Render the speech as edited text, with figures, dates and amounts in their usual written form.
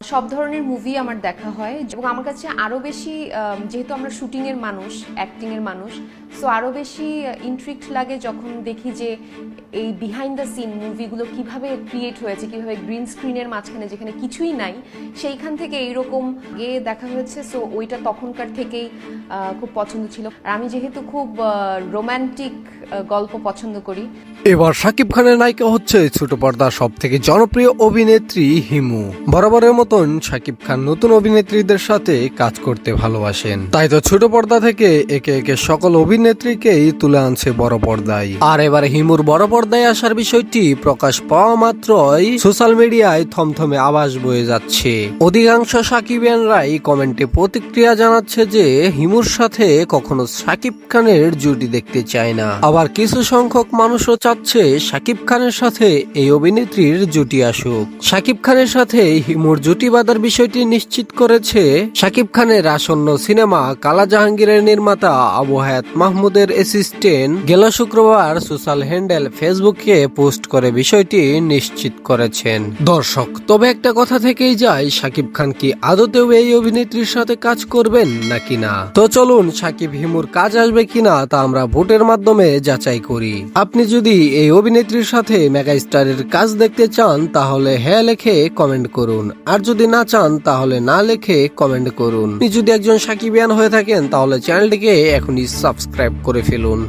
সব ধরনের মুভি আমার দেখা হয় এবং আমার কাছে আরও বেশি যেহেতু আমরা শুটিংয়ের মানুষ, অ্যাক্টিংয়ের মানুষ, সো আরও বেশি ইন্ট্রিক্ট লাগে যখন দেখি যে এই বিহাইন্ড দ্য সিন মুভিগুলো কিভাবে ক্রিয়েট হয়েছে, কিভাবে গ্রিন স্ক্রিনের মাঝখানে যেখানে কিছুই নাই সেইখান থেকে এইরকম গিয়ে দেখা হয়েছে। সো ওইটা তখনকার থেকেই খুব পছন্দ ছিল। আর আমি যেহেতু খুব রোম্যান্টিক গল্প পছন্দ করি। এবার শাকিব খানের নায়িকা হচ্ছে ছোট পর্দার সব থেকে জনপ্রিয় অভিনেত্রী হিমু। বরাবরের মতন শাকিব খান নতুন অভিনেত্রীদের সাথে কাজ করতে ভালোবাসেন, তাই তো ছোট পর্দা থেকে একে একে সকল অভিনেত্রীকেই তুলে আনছে বড় পর্দায়। আর এবার হিমুর বড় পর্দায় আসার বিষয়টি প্রকাশ পাওয়া মাত্রই সোশ্যাল মিডিয়ায় থমথমে আভাস বয়ে যাচ্ছে। অধিকাংশ সাকিবিয়ানরাই কমেন্টে প্রতিক্রিয়া জানাচ্ছে যে হিমুর সাথে কখনো শাকিব খানের জুটি দেখতে চায় না, আবার কিছু সংখ্যক মানুষও চাচ্ছে শাকিব খানের সাথে এই অভিনেত্রীর জুটি আসুক। শাকিব খানের সাথে হিমুর জুটি বাঁধার বিষয়টি নিশ্চিত করেছে শাকিব খানের আসন্ন সিনেমা কালা জাহাঙ্গীরের নির্মাতা আবু হায়াত মাহমুদের অ্যাসিস্ট্যান্ট গেল শুক্রবার সোশ্যাল হ্যান্ডেল ফেসবুকে পোস্ট করে বিষয়টি নিশ্চিত করেছেন। দর্শক, তবে একটা কথা থেকেই যায়, শাকিব খান কি আদতেও এই অভিনেত্রীর সাথে কাজ করবেন নাকি না? তো চলুন শাকিব হিমুর কাজ আসবে কিনা তা আমরা ভোটের মাধ্যমে যাচাই করি। আপনি যদি এই অভিনেত্রীর সাথে মেগা স্টারের কাজ দেখতে চান তাহলে হ্যাঁ লেখে কমেন্ট করুন, আর যদি না চান তাহলে না লেখে কমেন্ট করুন। আপনি যদি একজন সাকিবিয়ান হয়ে থাকেন তাহলে চ্যানেলটিকে এখনই সাবস্ক্রাইব করে ফেলুন।